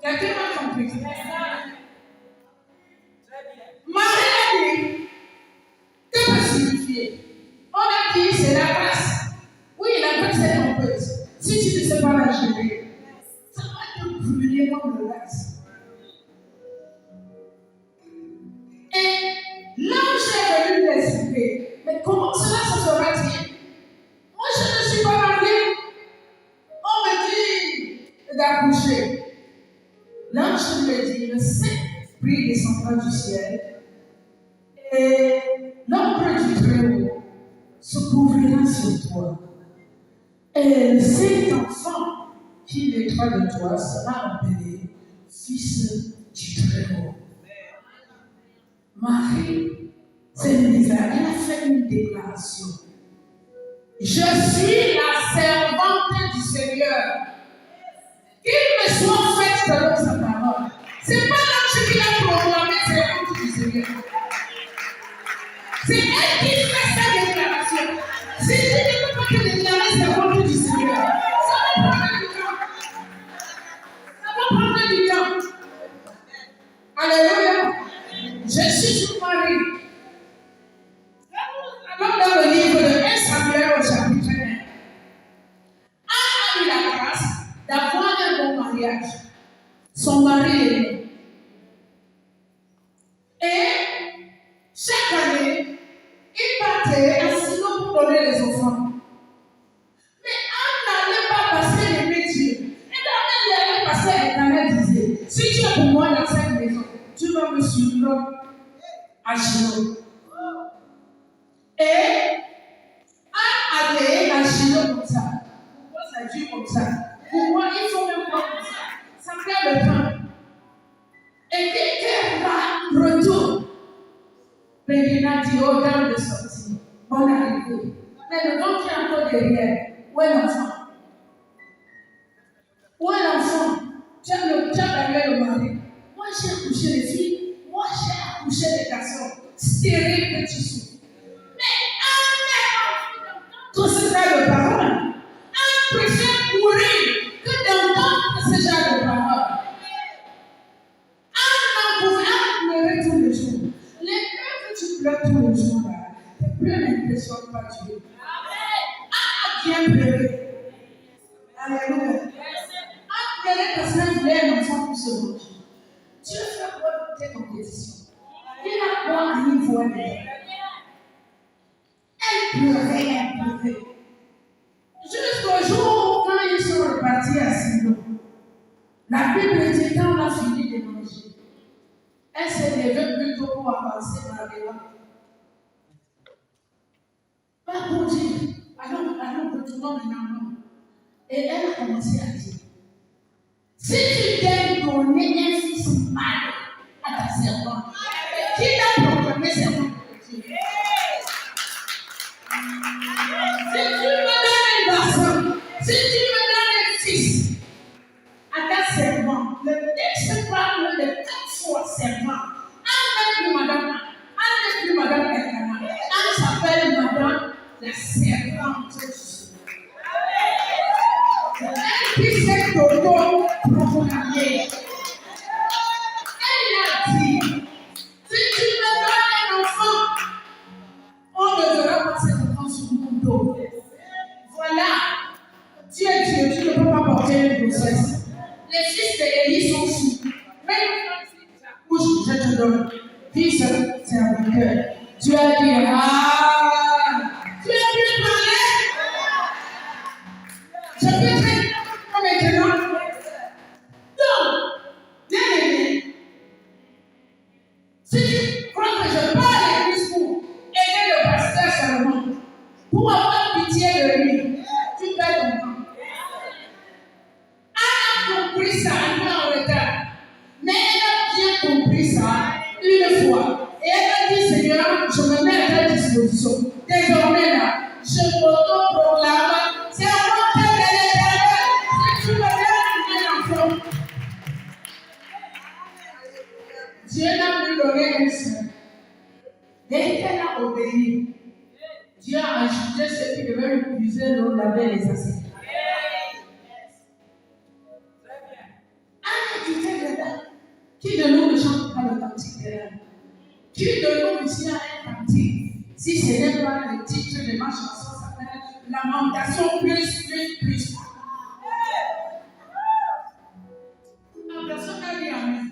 Quelqu'un m'a compris. Marie a dit, que peut signifier? On a dit, c'est la grâce. Oui, la grâce est nombreuse. Si tu ne sais pas la gérer, ça va te brûler comme le gaz. Et là où j'ai venu l'expliquer, mais comment cela se fera-t-il? Moi, je ne suis pas mariée. On me dit d'accoucher. L'ange lui a dit, le Saint-Esprit descendra du ciel et l'ombre du Très-Haut se couvrira sur toi. Et le Saint-Enfant qui naîtra de toi sera appelé Fils du Très-Haut. Marie, c'est bizarre, elle a fait une déclaration. Je suis la servante du Seigneur. Qu'il me soit fait selon sa parole. Ce n'est pas l'ange qui l'a proclamé servante du Seigneur. C'est elle qui fait sa déclaration. Si tu ne peux pas te déclarer servante du Seigneur, ça va prendre du temps. Ça va prendre du temps. Alléluia. Je suis son mari. Allons dans le livre de 1 Samuel au chapitre 1. Anne a eu la grâce d'avoir un bon mariage. Son mari est né. Et chaque année, il partait à Silo pour donner les offrandes. Mais Anne n'allait pas passer les métiers. Elle allait passer les années, elle disait, si tu es pour moi dans cette maison, tu vas me suivre à Shiloh. Et Anne allait à Shiloh comme ça. Pourquoi ça dure comme ça? Pourquoi il faut même pas comme ça? Ça fait le temps. Et dès qu'elle retourne, Pénina dit au temps de sortir. Bonne arrivée. Mais le temps qui est encore derrière, où est l'enfant? Où est l'enfant? Tu as gagné le mari. Moi j'ai accouché les filles, moi j'ai accouché les garçons. Stérile que tu souffres. Mais Anne, tout ce genre de paroles, Anne préfère mourir que d'entendre ce genre de paroles. Anne pouvait pleurer tous les jours. Les pleurs que tu pleures tous les jours là, tes pleurs n'impressionnent pas Dieu. Anne a bien pleuré. Alléluia. Anne pleurait parce qu'elle voulait un enfant pour se manger. Dieu fait quoi pour tes compétitions? Il a quoi à y voir? Elle pleurait. Jusqu'au jour où, quand ils sont repartis à Silo, la Bible dit quand on a fini de manger, elle s'est levée plutôt pour avancer dans les lois. Pas pour dire, allons retournons maintenant. Et elle a commencé à dire, si tu t'es donné un fils mal à ta servante, qui t'a proclamé servante de Dieu? Si tu me donnes un garçon, si tu me donnes un fils à ta servante, le texte parle de 4 fois servante. Anne n'est plus Madame Elkana. Anne s'appelle Madame la servante de Dieu. Elle qui s'est auto-proclamée. Elle a dit, si tu me donnes un enfant, on ne verra pas cet enfant sur mon dos. Voilà. Tu es Dieu, tu ne peux pas porter une grossesse. Les fils d'Élie sont fous. Mais couche, je te donne. Fils, c'est un cœur. Tu as dit, tu as bien parlé. Je peux très maintenant. Donc, bien aimé, si tu crois que je parle à l'église pour aider le pasteur seulement, pour avoir pitié de lui, tu perds ton temps. Anne a compris ça un peu en retard, mais elle a bien compris ça une fois. Et elle a dit, Seigneur, je me mets à ta disposition. Désormais là, je m'auto-proclame, c'est à moi de l'Éternel, si tu me donnes un enfant. Dieu n'a plus donné un seul. Dès qu'elle a obéi, Dieu a ajouté ce qui devait utiliser l'eau, laver les assiettes. Anne a quitté Qui de nous ne chante pas le cantique de l'âme? Qui de nous ici a un cantique? Si ce n'est pas le titre de ma chanson, ça s'appelle Lamentation plus. Personne n'a dit amen.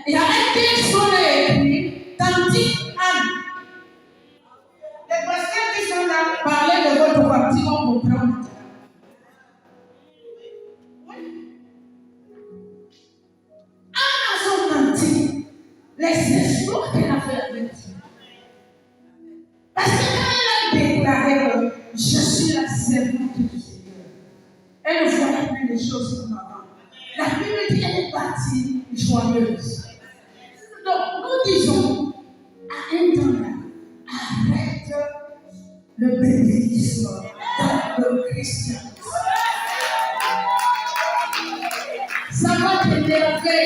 Il y a un texte sur les cantiques âme. Les pasteurs qui sont là parlent de votre parti, on comprend. Les espoirs qu'elle a fait avec Dieu. Parce que quand elle a déclaré que je suis la servante du Seigneur, elle ne voyait plus les choses comme avant. La Bible dit qu'elle est partie joyeuse. Donc nous disons à un temps là, arrête le bébéisme dans le christianisme. Ça va t'énerver.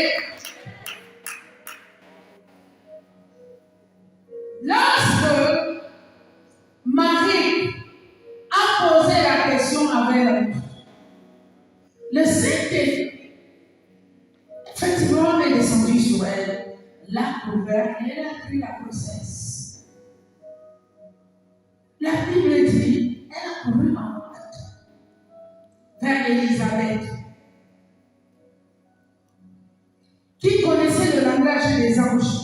Lorsque Marie a posé la question avec elle, le Saint-Esprit, effectivement, est descendu sur elle, l'a couvert et elle a pris la grossesse. La Bible dit, elle a couru en hâte vers Élisabeth, qui connaissait le langage des anges.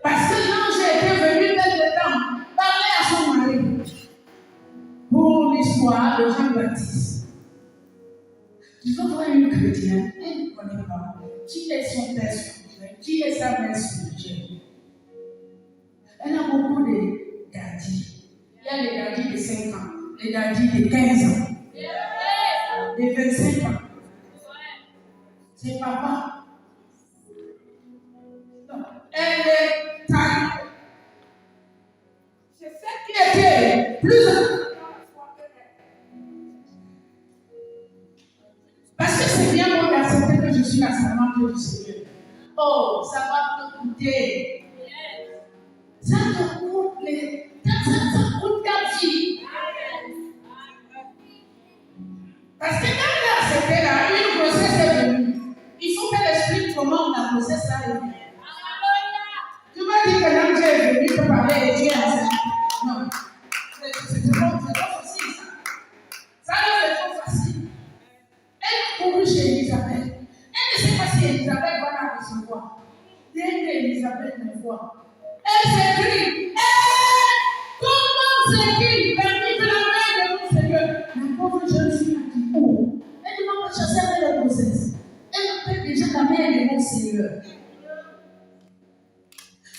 Parce que l'ange était venu quelque temps parler à son mari pour l'histoire de Jean-Baptiste. Tu vas voir une chrétienne, elle ne connaît pas qui est son père spirituel, qui est sa mère spirituelle. Elle a beaucoup de daddies. Il y a les daddies de 5 ans, les daddies de 15 ans, de 25 ans. C'est papa. Non. Elle est taille. C'est celle qui était plus parce que c'est bien bon d'accepter que je suis la servante du Seigneur. Oh, ça va te coûter. Ça te coûte ça coûte ta vie. Parce que quand elle a accepté là, une grossesse est venue. Il faut qu'elle explique comment la grossesse est venue. Tu m'as dit que l'ange est venu te parler et Dieu est enceinte. Non. C'est trop facile ça. Ça c'est trop facile. Elle a couru chez Elisabeth. Elle ne sait pas si Elisabeth va la recevoir. Dès qu'Elisabeth le voit, elle s'écrie. Comment s'écrie? Permis de la main de mon Seigneur. La pauvre jeune fille a dit oh. Elle ne va pas chasser avec la grossesse. Elle appelle déjà la mère de mon Seigneur.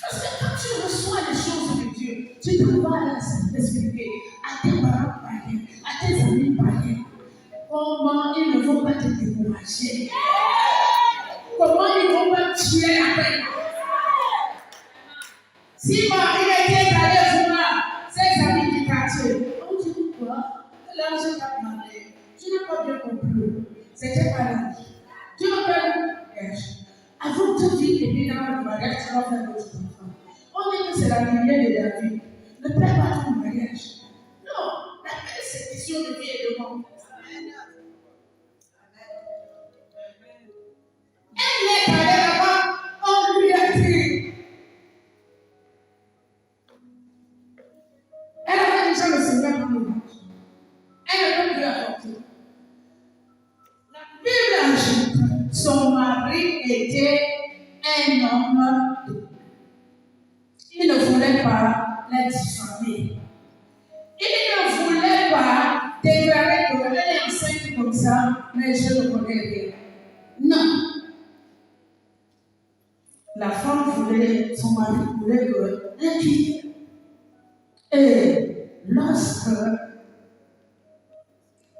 Parce que quand tu reçois les choses de Dieu, tu te vas à l'expliquer à tes parents païens, à tes amis païens. Comment ils ne vont pas te décourager? Comment ils ne vont pas tuer la peine? Si Marie était allée voir ses amis du quartier, on dit quoi? L'ange t'a demandé. Tu n'as pas bien compris. C'était pas l'ange. Tu n'as pas vu. Avant toute vie et bien dans le mariage, tu vas faire d'autres enfants. On dit que c'est la lumière de David. Ne perds pas ton mariage. Non, la persécution de vie et de mort. Elle est allée là-bas, on lui a dit. Elle avait déjà le Seigneur dans le monde. Elle ne peut plus apporter. La Bible ajoute, son mari était un homme. Il ne voulait pas la diffamer. Il ne voulait pas déclarer qu'elle est enceinte comme ça, mais je ne connais rien. Non. La femme voulait, son mari voulait qu'elle quitte. Et lorsque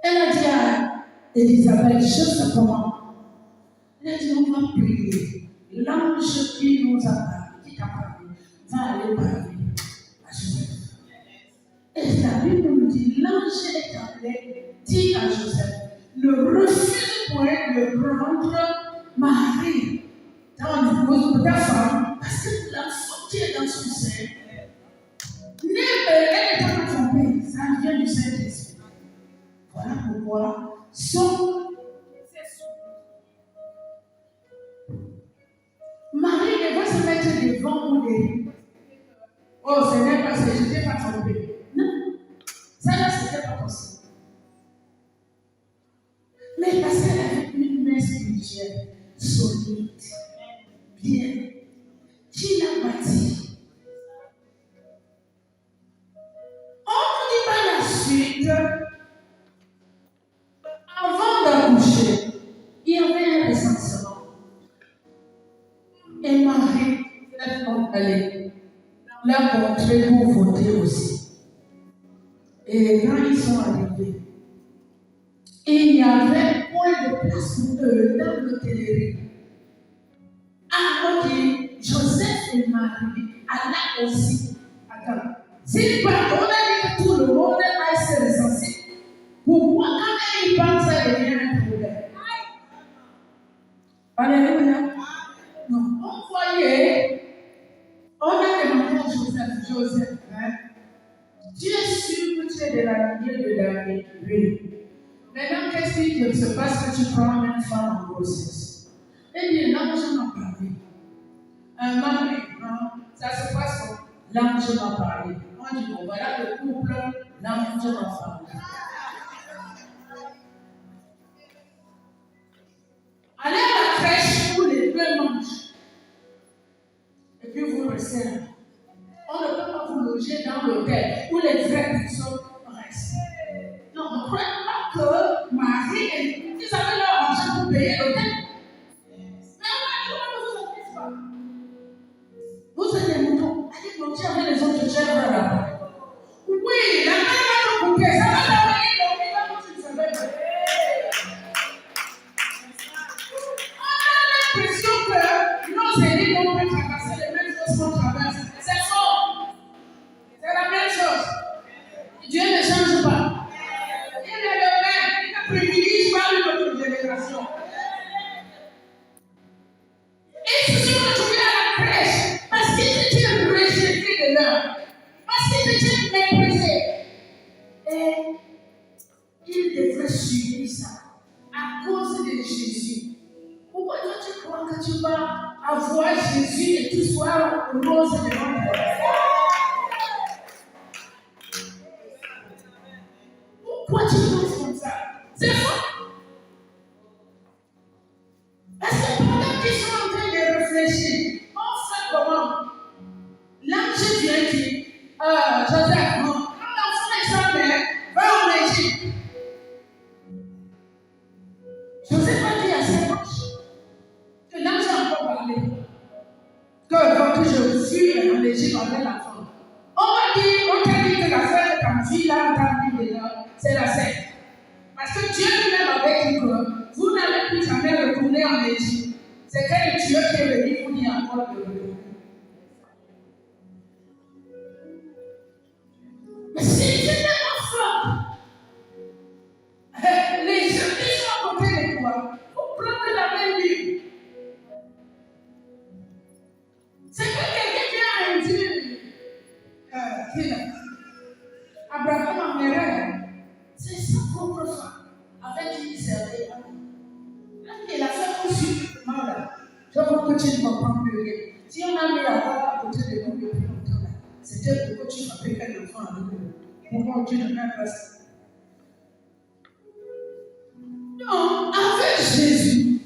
elle a dit à Élisabeth, je sais comment, elle a dit on va prier. L'ange qui nous a parlé, qui t'a parlé, va aller parler à Joseph. Et la Bible nous dit, l'ange est appelé, dit à Joseph, ne refuse point de prendre Marie dans l'épouse de ta femme, parce que l'enfant qui est dans son sein, elle est dans son pays, ça vient du Saint-Esprit. Voilà pourquoi son vent ou des riz. Oh Seigneur, parce que je n'étais pas trompé. Non, ça là, c'était pas possible. Mais parce qu'elle avait une main spirituelle solide, bien, qui l'a bâtie. On ne dit pas la suite. Avant d'accoucher, il y avait un ressentiment. Et Marie, elle l'a montré pour voter aussi. Et quand ils sont arrivés, il y avait point de place pour eux dans l'hôtellerie. Alors que Joseph et Marie allaient aussi. Attends. Si par contre, on a dit que tout le monde a se recenser, pourquoi quand ils partent, ça devient un problème? Alléluia. Non. On voyait, on a demandé à Joseph, hein? Tu es sûr que tu es de la lignée de David? Oui. Maintenant, qu'est-ce qui se passe que tu prends une femme en grossesse? Eh bien, l'ange m'a parlé. Un mari, non, ça se passe comme l'ange m'a parlé. On dit, bon, voilà le couple, l'ange m'a parlé. Allez à la crèche où les deux mangent. Et puis vous restez là. On ne peut pas vous loger dans l'hôtel où les vraies personnes restent. Non, ne croyez pas que Marie, ils avaient leur argent pour payer l'hôtel. Vous êtes des moutons. Allez manger avec les autres chèvres là. Oui, la main va te couper. Ça va t'envoyer dormir là où tu ne savais pas. On a l'impression que nos aînés n'ont pas traversé les mêmes choses qu'on traverse. C'est faux. C'est la même chose. Dieu ne change pas. Il est le même. Il ne privilégie pas une autre génération. Ils se sont retrouvés à la crèche parce qu'ils étaient rejetés de l'heure. Parce qu'ils étaient méprisés. Et ils devraient subir ça à cause de Jésus. Pourquoi toi tu crois que tu vas avoir Jésus et tu sois rose devant toi? Pourquoi tu penses comme ça? C'est faux. Parce que pendant qu'ils sont en train de réfléchir, on fait comment? L'ange vient dire, Joseph, non, quand l'enfant est sa mère, va en Égypte. Joseph a dit à ses proches que l'ange a encore parlé. Que je suis en Égypte avec l'enfant. On t'a dit que la fête de ta fille là, ta vie là, c'est la secte. Parce que Dieu lui-même avait dit que vous n'allez plus jamais retourner en Égypte. C'est quel Dieu qui est venu vous dire encore de retourner. Mais si tu n'es pas fort, les gens qui sont à côté de toi, vous prenez la même vie. C'est que quelqu'un qui a dit, Abraham en erreur, c'est sa propre femme avec qui il servait. Là, il a fait aussi mal. Je vois que tu ne comprends plus rien. Si on a mis la voix à côté de nous depuis longtemps, c'était pour que tu fabriques un enfant avec nous. Pourquoi tu ne mets pas ça? Non, avec Jésus,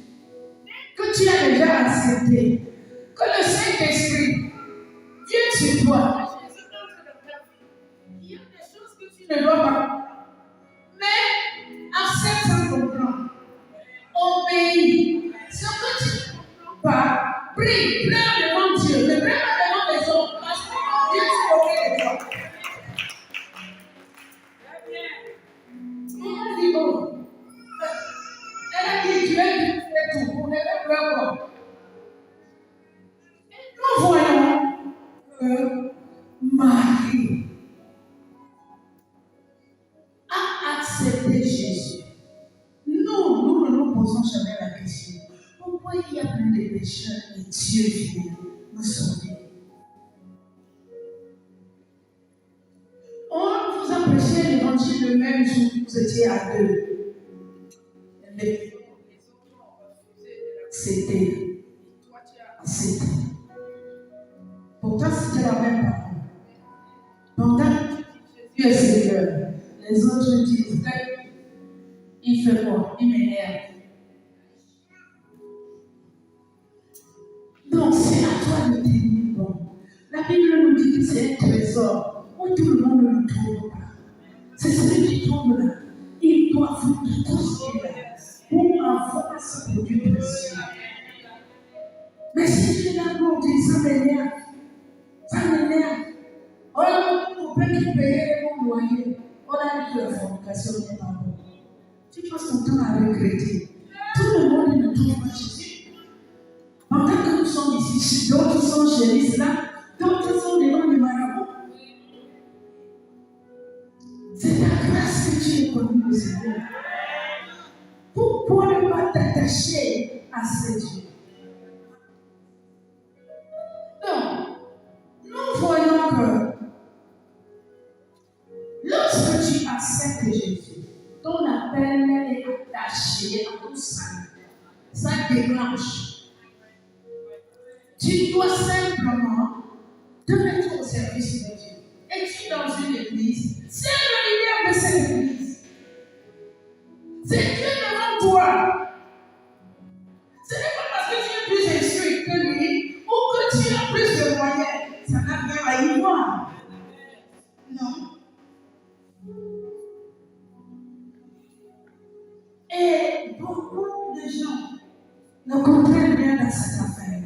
que tu as déjà accepté, que le Saint-Esprit vient sur toi. Il y a des choses que tu ne dois pas. Mais accepte sans comprendre. Obéis. Ce que tu ne comprends pas, prie, pleure devant Dieu. Ne pleure pas devant les autres. Parce que Dieu s'occupe de toi. On dit bon. Elle a dit Dieu qui fait tout pour ne pas pleurer. Nous voyons que Marie a accepté Jésus. Nous ne nous posons jamais la question. Pourquoi il y a plus de pécheurs et Dieu vient nous sauver? On vous a prêché l'évangile le même jour, vous étiez à deux. C'était. Pourtant, c'était la même parole. Pendant que Dieu est Seigneur, les autres disent, il fait quoi? Il m'énerve. Donc, c'est à toi de tenir bon. La Bible nous dit que c'est un trésor où tout le monde ne le trouve pas. C'est celui qui tombe là. Il doit vous toucher là pour avoir ce produit précieux. Mais si tu es là pour dire ça m'énerve, ça m'énerve. On peut qui payer mon loyer. On a dit que la fornication n'est pas bonne. Tu passes ton temps à regretter. Tout le monde ne trouve pas Jésus. Pendant que nous sommes ici, d'autres sont chez l'islam, d'autres sont devant les marabouts. C'est la grâce que tu es connu le Seigneur. Pourquoi ne pas t'attacher à ce Dieu? Donc, nous voyons que lorsque tu acceptes Jésus, ton appel est attaché à ton salut. Ça déclenche. Tu dois simplement te mettre au service de Dieu. Es-tu dans une église? C'est le leader de cette église. C'est Dieu devant toi. Ce n'est pas parce que tu es plus instruit que lui ou que tu as plus de moyens. Ça n'a rien à y voir. Non. Et beaucoup de gens ne comprennent rien dans cette affaire.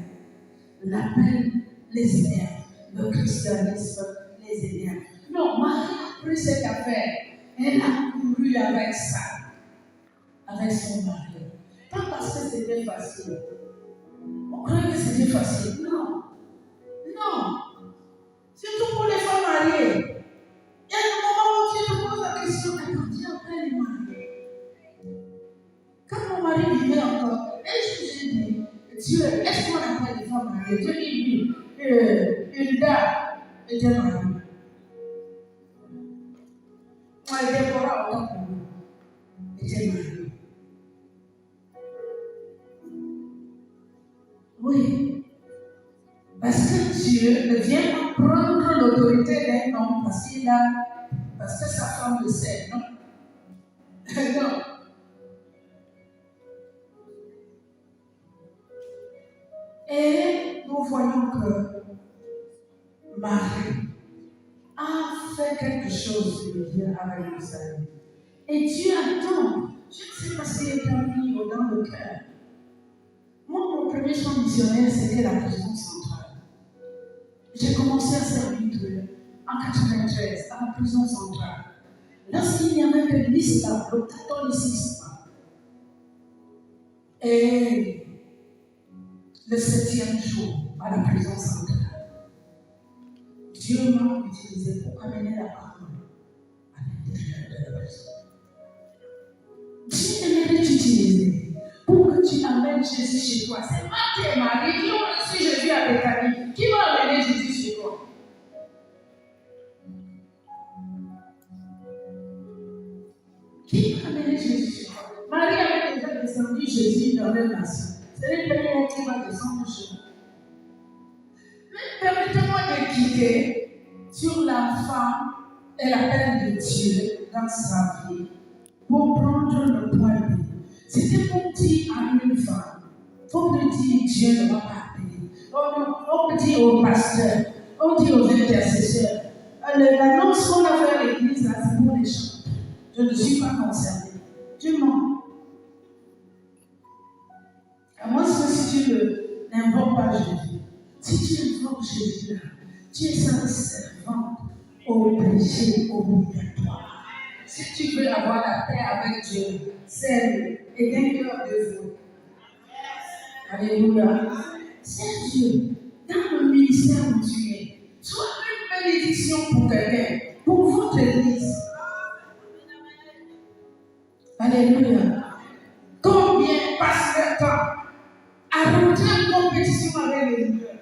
L'appel les énerve. Le christianisme les énerve. Non, Marie a pris cette affaire. Elle a couru avec ça. Avec son mari. Pas parce que c'était facile. On croyait que c'était facile. Non. Non. Surtout pour les femmes mariées. Il y a un moment où tu te poses la question, attends, Dieu appelle les mariés. Quand mon mari vivait encore, est-ce que j'ai dit, Dieu, est-ce qu'on appelle les femmes mariées? Dieu dit oui. Hilda était mariée. Moi, Déborah, autant pour nous, était mariée. Oui. Parce que Dieu ne vient pas prendre l'autorité d'un homme parce que sa femme le sait, non? Non. Et nous voyons que Marie a fait quelque chose de bien avec le salut. Et Dieu attend. Je ne sais pas s'il est mis dans le cœur. Moi, mon premier champ missionnaire, c'était la prison centrale. J'ai commencé à servir Dieu en 1993 à la prison centrale. Lorsqu'il n'y avait que l'islam, le catholicisme, et le 7e jour à la prison centrale, Dieu m'a utilisé pour amener la parole à l'intérieur de la prison. Dieu aimerait t'utiliser pour que tu amènes Jésus chez toi. C'est pas tes maris qui ont reçu Jésus à Bethanie qui vont amener Jésus chez toi. Qui va amener Jésus chez toi? Marie avait déjà descendu Jésus dans leur nation. C'est le Père qui va descendre chez nous. Mais permettez-moi de quitter sur la femme et la peine de Dieu dans sa vie pour prendre le point de vue. C'était pour dire à une femme, il faut que dire Dieu ne va pas appeler. On dit au pasteur, on dit aux intercesseurs. L'annonce qu'on a fait à l'église, là, c'est pour les gens. Je ne suis pas concernée. Tu mens. À moins que si tu n'invoques pas Jésus, si tu invoques Jésus, tu es sa servante au péché obligatoire. Si tu veux avoir la paix avec Dieu, serve et d'un cœur de vous. Alléluia. C'est Dieu. Dans le ministère où tu es, sois une bénédiction pour quelqu'un, pour votre église. Alléluia. Combien passe le temps à rentrer en compétition avec les leaders?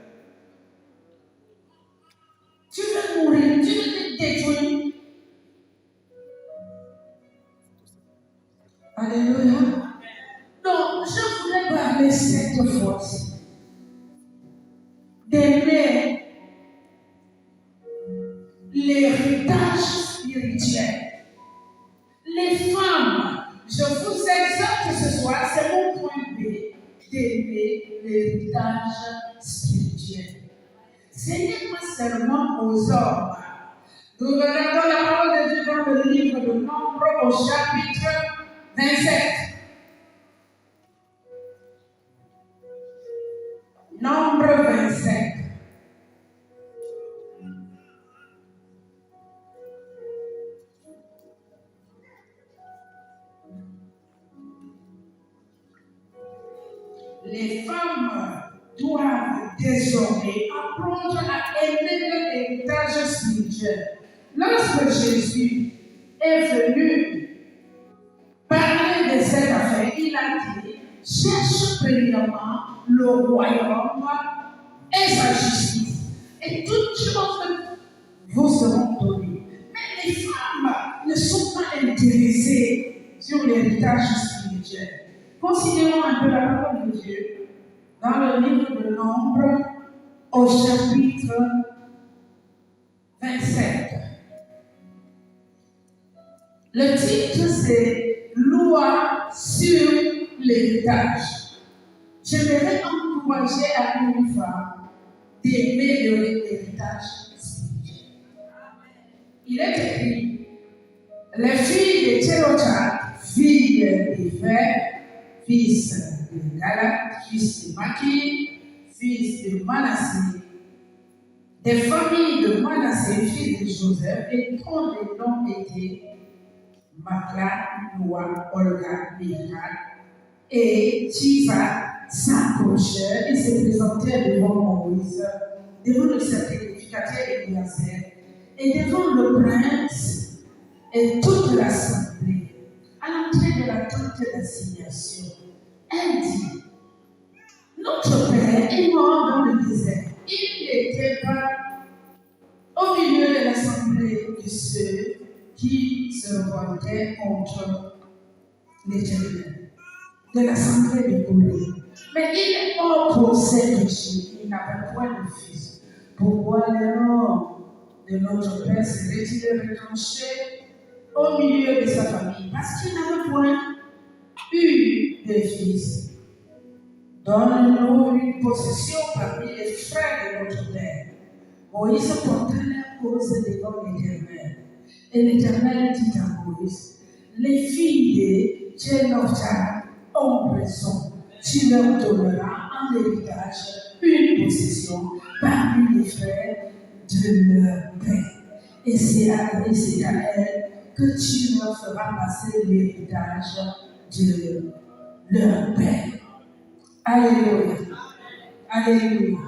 Tu veux mourir, tu veux te détruire. Alléluia. Donc, je voulais parler cette fois-ci d'aimer d'aimer l'héritage spirituel. Ce n'est pas seulement aux hommes. Nous regardons la parole de Dieu dans le livre de Nombre au chapitre 27. Nombre 27. Les femmes doivent désormais apprendre à aimer leur héritage spirituel. Lorsque Jésus est venu parler de cette affaire, il a dit, cherche premièrement le royaume et sa justice, et toutes choses vous seront données. Mais les femmes ne sont pas intéressées sur l'héritage spirituel. Considérons un peu la parole de Dieu dans le livre de Nombre au chapitre 27. Le titre c'est Loi sur l'héritage. J'aimerais encourager à une femme d'aimer l'héritage spirituel. Il est écrit, les filles de Thérotat, filles d'Éphère, fils de Gala, fils de Maki, fils de Manassé, des familles de Manassé, fils de Joseph, et dont les noms étaient Makla, Noah, Olga, Michal, et Chiva s'approchèrent et se présentèrent devant Moïse, devant le sacrificateur Eliezer, et devant le prince et toute l'assemblée. À l'entrée de la tente d'assignation, elle dit, notre père est mort dans le désert. Il n'était pas au milieu de l'assemblée de ceux qui se revoltaient contre l'Éternel, de l'assemblée de Corée. Mais il est mort pour ses péchés. Il n'avait point de fils. Pourquoi le nom de notre père serait-il retranché au milieu de sa famille? Parce qu'il n'avait point eu de fils. Donne-nous une possession parmi les frères de notre père. Moïse porta la cause devant l'Éternel. Et l'Éternel dit à Moïse, les filles de Thérotat ont raison. Tu leur donneras en héritage une possession parmi les frères de leur père. Et c'est à elle que tu leur feras passer l'héritage de leur père. Alléluia. Alléluia.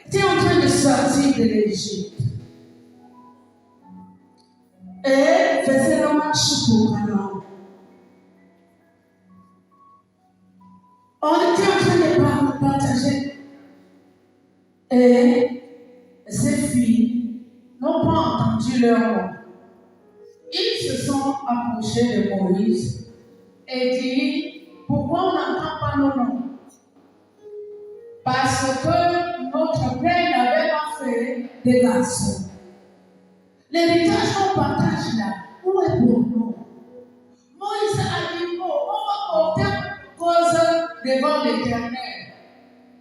Tu es en train de sortir de l'Égypte. Et faisait la marche pour un an. On était en train de partager. Et ces filles n'ont pas entendu leur nom. Ils se sont approchés de Moïse et dit, pourquoi on n'entend pas nos noms? Parce que notre père n'avait pas fait des garçons. L'héritage qu'on partage là, où est pour nous? Moïse a dit, oh, on va porter cause devant l'Éternel.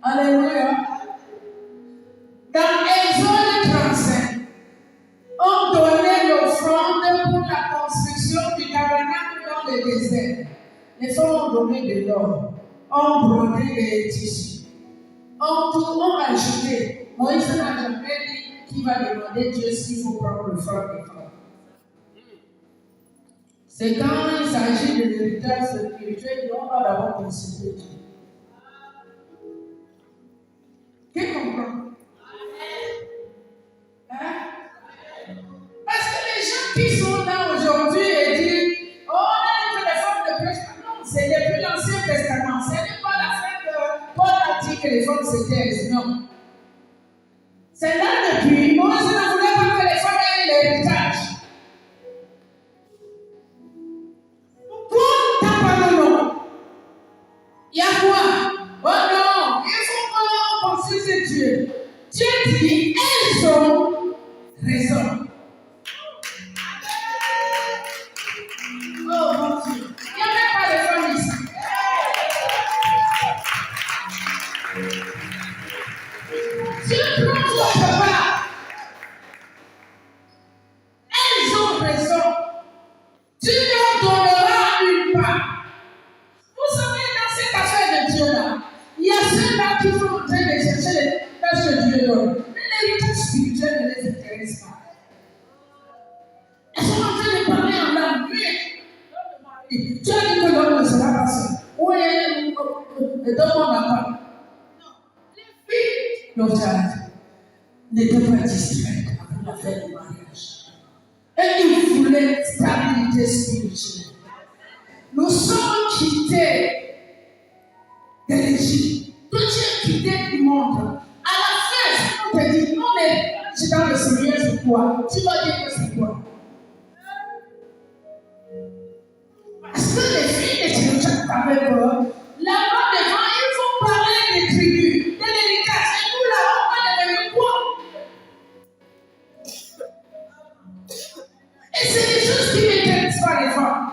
Alléluia. Dans Exode 35, on donnait l'offrande pour la construction du tabernacle dans le désert. Les femmes ont donné de l'or, ont brodé des tissus, ont ajouté. Moïse n'a jamais dit qu'il va demander Dieu s'il faut prendre le front des femmes. C'est quand il s'agit de l'héritage spirituel qu'on va d'abord consulter Dieu. Qui comprend? Hein? Parce que les gens qui sont là aujourd'hui et disent oh, on a dit que les femmes ne prêchent pas. Non, c'est depuis l'Ancien Testament. Ce n'est pas la fin que Paul a dit que les femmes se taisent. Non. C'est là depuis. Moïse ne voulait pas que les femmes aient l'héritage. Pourquoi t'as pas le nom? Il y a quoi? Oh non, il faut qu'on consulte Dieu. Dieu dit, elles ont raison. Oh mon Dieu, il n'y a même pas de femmes ici. Tu as dit que l'homme ne sera pas seul. Où est le demande à pas? Les filles n'étaient pas distraites avec l'affaire du mariage. Et ils voulaient stabilité spirituelle. Nous sommes quittés de l'Égypte. Tout est quitté du monde. À la fin, si on te dit, non mais je suis dans le Seigneur, c'est quoi? Tu vas dire que c'est quoi? Parce que les filles de Tchétchak avaient peur. Là-bas devant, ils vont parler des tribus, des délicaces. Et nous, là, on va devenir quoi? Et c'est des choses qui n'intéressent pas les femmes.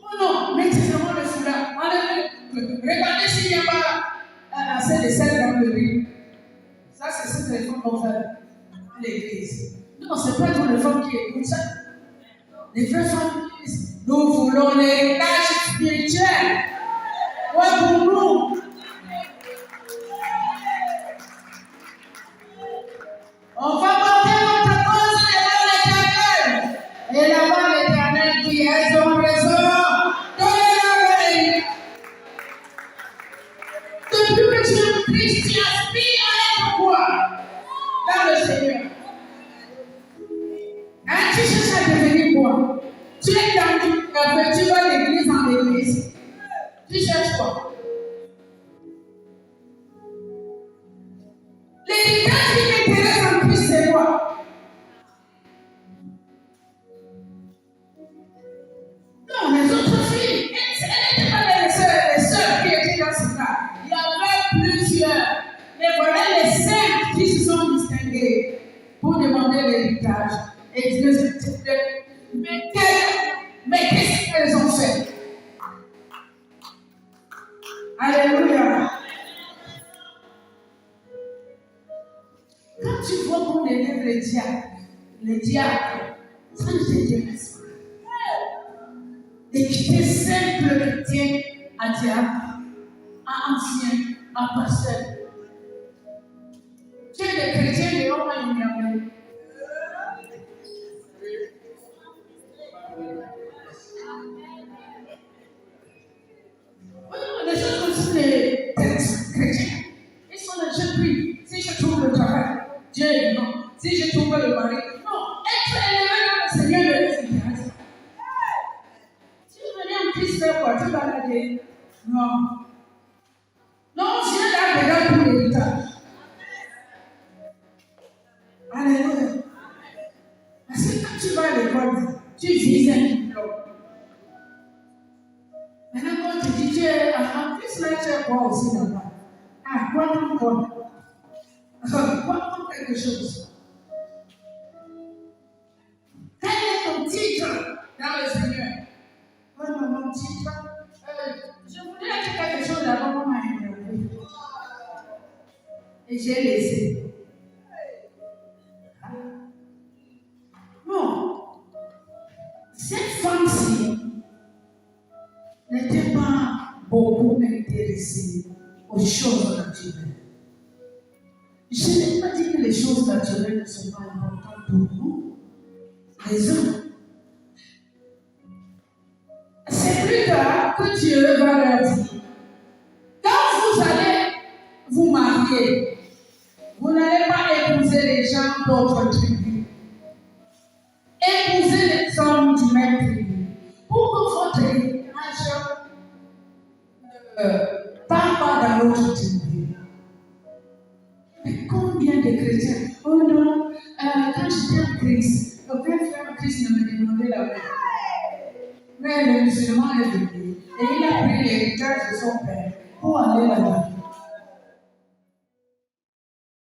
Oh non, mettez vraiment le foulard. Regardez s'il n'y a pas assez de sel dans le riz. Ça, c'est ce que les femmes vont faire à l'église. Non, ce n'est pas toutes les femmes qui écoutent ça. Les vraies femmes disent, nous voulons l'héritage spirituel. Ouais, pour nous. On va porter notre cause devant l'Éternel. Et là-bas, l'Éternel qui est son trésor, donnez-le. Depuis que tu es Christ, tu aspires à être quoi? Dans le Seigneur. Hein, tu cherches à devenir quoi? Tu es dans tu vas l'église en l'église. Tu cherches quoi? L'héritage qui m'intéresse en Christ, c'est quoi? Non, les autres filles, elles n'étaient pas les sœurs qui étaient dans ce cas. Il y avait plusieurs. Mais voilà les 5 qui se sont distingués pour demander l'héritage. Et mais qu'est-ce qu'elles ont fait? Alléluia. Quand tu vois qu'on élève les diacres, ça ne t'intéresse pas. Des quitter simples chrétiens à diable, à ancien, à pasteur. Tu es des chrétiens de l'homme à une. Les choses comme ça, les textes chrétiens, ils sont les je prie. Si je trouve le travail, Dieu est non. Si je trouve le mari, non. Être élevé dans le Seigneur ne les intéresse pas. Si tu venais en Christ faire quoi? Tu vas la dire? Non. Non, viens là dedans pour l'héritage. Alléluia. Parce que quand tu vas à l'école, tu vises un diplôme. Maintenant, quand tu dis, tu es en plus, là, tu es quoi aussi là-bas? Ah, quoi comme quoi? Quoi comme quelque chose? Quel est ton titre dans le Seigneur? Oh non, mon titre. Je voulais dire quelque chose d'abord, on m'a interrompu. Et j'ai laissé. Non. Cette femme-ci n'était pas beaucoup intéressée aux choses naturelles. Je n'ai pas dit que les choses naturelles ne sont pas importantes pour nous, les hommes. C'est plus tard que Dieu va leur dire, quand vous allez vous marier, vous n'allez pas épouser les gens d'autres tribus. Épousez les hommes du même tribu. Pour que votre héritage ne part pas dans l'autre tribu. Mais combien de chrétiens? Oh non, quand j'étais en Christ, aucun frère en Christ ne me demandait la paix. Mais le musulman est venu et il a pris l'héritage de son père pour aller là-bas.